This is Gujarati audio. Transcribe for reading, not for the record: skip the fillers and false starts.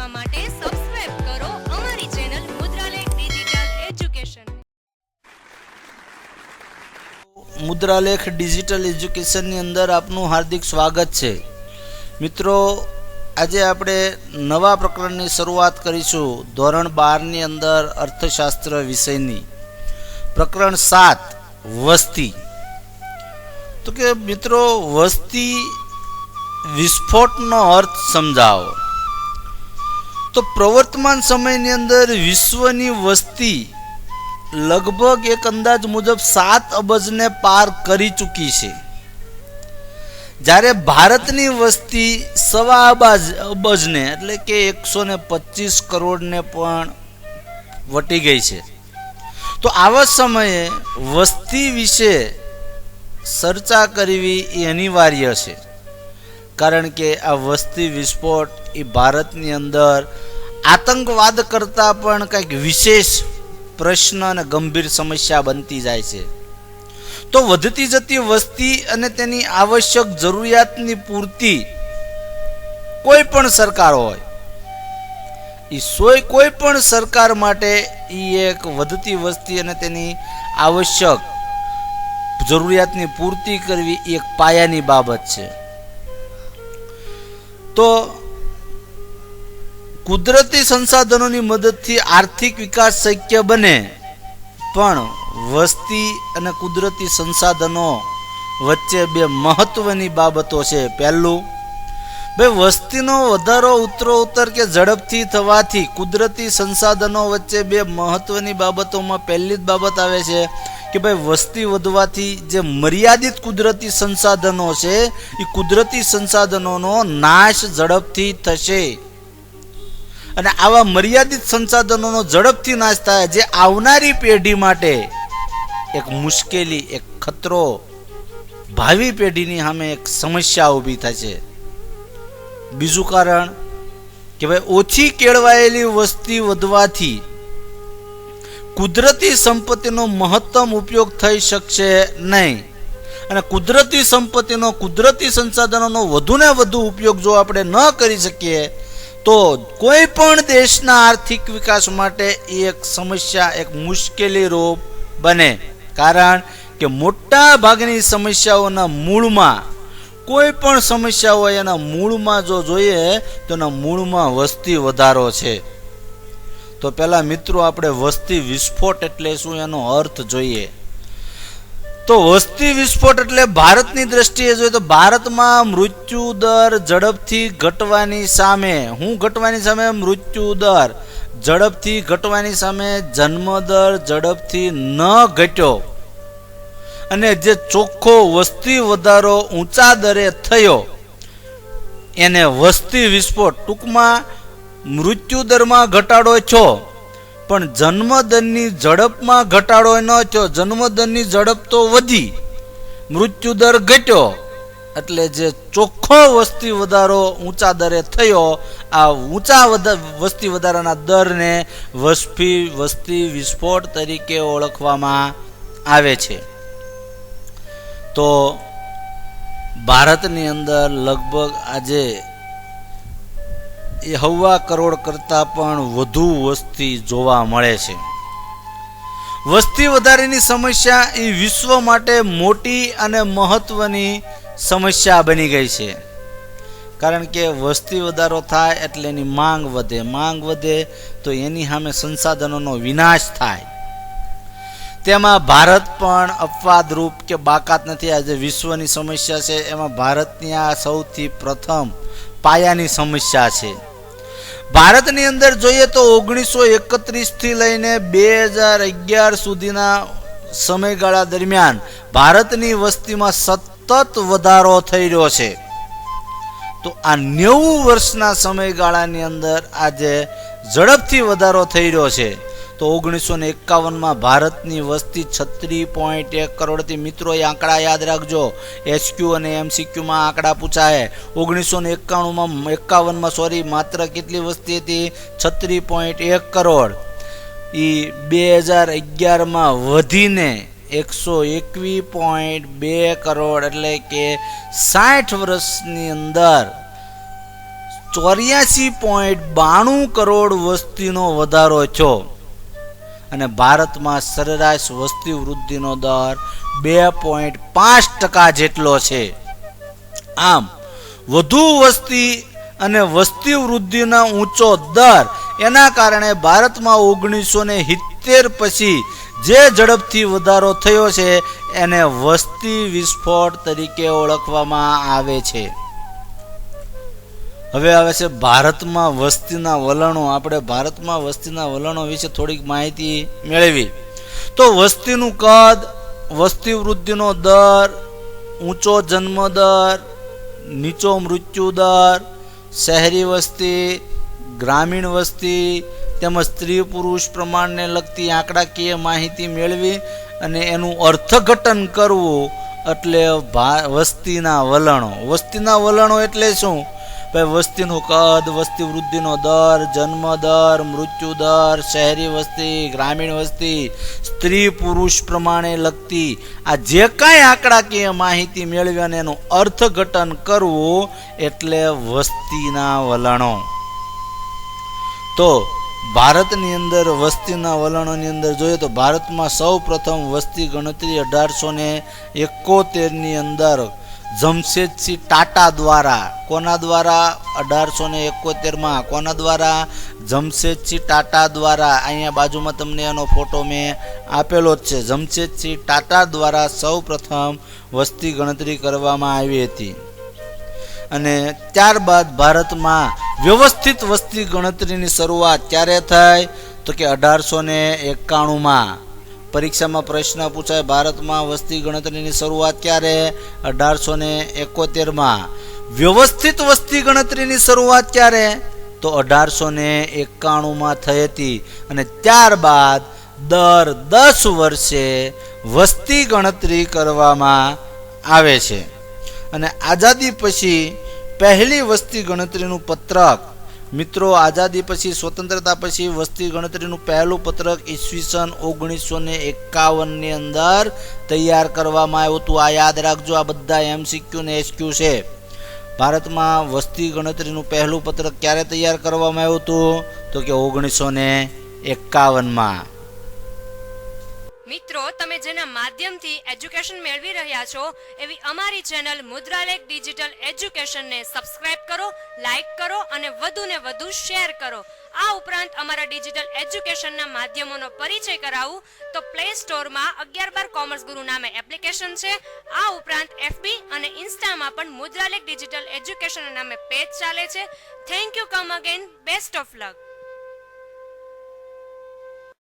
જોવા માટે સબસ્ક્રાઇબ કરો અમારી ચેનલ મુદ્રાલેખ ડિજિટલ એજ્યુકેશન. મુદ્રાલેખ ડિજિટલ એજ્યુકેશનની અંદર આપનું હાર્દિક સ્વાગત છે. મિત્રો, આજે આપણે નવા પ્રકરણની શરૂઆત કરીશું. ધોરણ 12ની અંદર અર્થશાસ્ત્ર વિષયની પ્રકરણ 7 વસ્તી. તો કે મિત્રો, વસ્તી વિસ્ફોટનો અર્થ સમજાવો. તો પ્રવર્તમાન સમયની અંદર વિશ્વની વસ્તી લગભગ એક અંદાજ મુજબ 7 અબજને પાર કરી ચૂકી છે, જ્યારે ભારતની વસ્તી 1.25 અબજને એટલે કે 125 કરોડને પણ વટી ગઈ છે. તો આવા સમયે વસ્તી વિશે ચર્ચા કરવી એ અનિવાર્ય છે, કારણ કે આ વસ્તી વિસ્ફોટ એ ભારતની અંદર આતંકવાદ કરતાં પણ કંઈક વિશેષ પ્રશ્ન અને ગંભીર સમસ્યા બનતી જાય છે. તો વધતી જતી વસ્તી અને તેની આવશ્યક જરૂરિયાતની પૂર્તિ કોઈ પણ સરકાર હોય, કોઈ પણ સરકાર માટે એ એક વધતી વસ્તી અને તેની આવશ્યક જરૂરિયાતની પૂર્તિ કરવી એ એક પાયાની બાબત છે. તો કુદરતી સંસાધનોની મદદથી આર્થિક વિકાસ શક્ય બને, પણ વસ્તી અને કુદરતી સંસાધનો વચ્ચે બે મહત્વની બાબતો છે. પહેલું, ભાઈ, વસ્તીનો વધારો ઉત્તરોત્તર કે ઝડપથી થવાથી કુદરતી સંસાધનો વચ્ચે બે મહત્વની બાબતોમાં પહેલી જ બાબત આવે છે કે ભાઈ, વસ્તી વધવાથી જે મર્યાદિત કુદરતી સંસાધનો છે એ કુદરતી સંસાધનોનો નાશ ઝડપથી થશે. અને આવા મર્યાદિત સંસાધનોનો ઝડપથી નાશ થાય, જે આવનારી પેઢી માટે એક મુશ્કેલી, એક ખતરો, ભાવિ પેઢીની સામે એક સમસ્યા ઊભી થશે. બીજું કારણ કે ભાઈ, ઓછી કેળવાયેલી વસ્તી વધવાથી કુદરતી સંપત્તિનો મહત્તમ ઉપયોગ થઈ શકશે નહીં, અને કુદરતી સંપત્તિનો, કુદરતી સંસાધનોનો વધુને વધુ ઉપયોગ જો આપણે ન કરી શકીએ તો કોઈ પણ દેશના આર્થિક વિકાસ માટે એક સમસ્યા, એક મુશ્કેલી રૂપ બને. કારણ કે મોટા ભાગની સમસ્યાઓના મૂળમાં, કોઈ પણ સમસ્યા હોય એના મૂળમાં જો જોઈએ તો એના મૂળમાં વસ્તી વધારો છે. તો પહેલા મિત્રો, આપણે વસ્તી વિસ્ફોટ એટલે શું એનો અર્થ જોઈએ. તો વસ્તી વિસ્ફોટ એટલે ભારતની દ્રષ્ટિએ જોઈએ તો ભારતમાં મૃત્યુ દર ઝડપથી ઘટવાની સામે, મૃત્યુ દર ઝડપથી ઘટવાની સામે જન્મ દર ઝડપથી ન ઘટ્યો, અને જે ચોખ્ખો વસ્તી વધારો ઊંચા દરે થયો એને વસ્તી વિસ્ફોટ. ટૂંકમાં મૃત્યુ દરમાં ઘટાડો થયો પણ જન્મદરની ઝડપમાં ઘટાડો ન થયો. જન્મદરની ઝડપ તો વધી, મૃત્યુ દર ઘટ્યો, એટલે જે ચોખ્ખો વસ્તી વધારો ઊંચા દરે થયો, આ ઊંચા વસ્તી વધારાના દરને વસ્તી વિસ્ફોટ તરીકે ઓળખવામાં આવે છે. તો ભારતની અંદર લગભગ આજે 1.25 કરોડ કરતાં પણ વધુ વસ્તી જોવા મળે છે. વસ્તી વધારાની સમસ્યા એ વિશ્વ માટે મોટી અને મહત્વની સમસ્યા બની ગઈ છે, કારણ કે વસ્તી વધારો થાય એટલે એની માંગ વધે, માંગ વધે તો એની સામે સંસાધનોનો વિનાશ થાય. તેમાં ભારત પણ અપવાદરૂપ કે બાકાત નથી. આજે વિશ્વની સમસ્યા છે એમાં ભારતની આ સૌથી પ્રથમ પાયાની સમસ્યા છે. ભારતની અંદર જોઈએ તો 1931 થી લઈને 2011 સુધીના સમયગાળા દરમિયાન ભારતની વસ્તીમાં સતત વધારો થઈ રહ્યો છે. તો આ 90 વર્ષના સમયગાળાની અંદર આજે ઝડપથી વધારો થઈ રહ્યો છે. તો 1951માં ભારતની વસ્તી 36.1 કરોડથી. મિત્રો, એ આંકડા યાદ રાખજો, એચક્યુ અને એમસીક્યુમાં આંકડા પૂછાય. 1951માં માત્ર કેટલી વસ્તી હતી? 36.1 કરોડ. એ 2011માં વધીને 121.2 કરોડ, એટલે કે 60 વર્ષની અંદર 84.92 કરોડ વસ્તીનો વધારો થયો અને ભારતમાં સરેરાશ વસ્તી વૃદ્ધિનો દર 2.5% જેટલો છે. આમ વધુ વસ્તી અને વસ્તી વૃદ્ધિનો ઊંચો દર એના કારણે ભારતમાં 1970 પછી જે ઝડપથી વધારો થયો છે એને વસ્તી વિસ્ફોટ તરીકે ઓળખવામાં આવે છે. હવે આવે છે ભારતમાં વસ્તીના વલણો. આપણે ભારતમાં વસ્તીના વલણો વિશે થોડીક માહિતી મેળવી તો વસ્તીનું કદ, વસ્તી વૃદ્ધિનો દર, ઊંચો જન્મ દર, નીચો મૃત્યુ દર, શહેરી વસ્તી, ગ્રામીણ વસ્તી તેમજ સ્ત્રી પુરુષ પ્રમાણને લગતી આંકડાકીય માહિતી મેળવી અને એનું અર્થઘટન કરવું એટલે વસ્તીના વલણો. વસ્તીના વલણો એટલે શું? વસ્તીનું કદ, વસ્તી વૃદ્ધિનો દર, જન્મ દર, મૃત્યુ દર, શહેરી વસ્તી, ગ્રામીણ વસ્તી, સ્ત્રી પુરુષ પ્રમાણે લગતી આ જે કાંઈ આંકડાકીય માહિતી મેળવી અને એનું અર્થઘટન કરવું એટલે વસ્તીના વલણો. તો ભારતની અંદર વસ્તીના વલણોની અંદર જોઈએ તો ભારતમાં સૌ પ્રથમ વસ્તી ગણતરી 1871 ની અંદર જમશેદસિંહ ટાટા દ્વારા, કોના દ્વારા? 1871 કોના દ્વારા? જમશેદસિંહ ટાટા દ્વારા. અહીંયા બાજુમાં તમને એનો ફોટો મેં આપેલો જ છે. જમશેદસિંહ ટાટા દ્વારા સૌ પ્રથમ વસ્તી ગણતરી કરવામાં આવી હતી અને ત્યારબાદ ભારતમાં વ્યવસ્થિત વસ્તી ગણતરીની શરૂઆત ક્યારે થઈ? તો કે 1891. પરીક્ષામાં પ્રશ્ન પૂછાય ભારતમાં વસ્તી ગણતરીની શરૂઆત ક્યારે? 1871. વ્યવસ્થિત વસ્તી ગણતરીની શરૂઆત ક્યારે? તો 1891 થઈ હતી અને ત્યારબાદ દર 10 વર્ષે વસ્તી ગણતરી કરવામાં આવે છે. અને આઝાદી પછી પહેલી વસ્તી ગણતરીનું પત્રક, મિત્રો આઝાદી પછી સ્વતંત્રતા પછી વસ્તી ગણતરીનું પહેલું પત્રક ઈસવીસન 1951 ની અંદર તૈયાર કરવામાં આવ્યું હતું. આ યાદ રાખજો, આ બધા MCQ ને SQ છે. ભારતમાં વસ્તી ગણતરીનું પહેલું પત્રક ક્યારે તૈયાર કરવામાં આવ્યું હતું? તો કે 1951. મિત્રો, તમે જેના માધ્યમથી એજ્યુકેશન મેળવી રહ્યા છો એવી અમારી ચેનલ મુદ્રાલેખ ડિજિટલ એજ્યુકેશનને સબસ્ક્રાઇબ કરો, લાઇક કરો અને વધુને વધુ શેર કરો. આ ઉપરાંત અમારા ડિજિટલ એજ્યુકેશનના માધ્યમોનો પરિચય કરાવું તો પ્લે સ્ટોરમાં 11/12 કોમર્સ ગુરુ નામે એપ્લિકેશન છે. આ ઉપરાંત FB અને ઇન્સ્ટામાં પણ મુદ્રાલેખ ડિજિટલ એજ્યુકેશન નામે પેજ ચાલે છે. Thank you. Come again. Best of luck.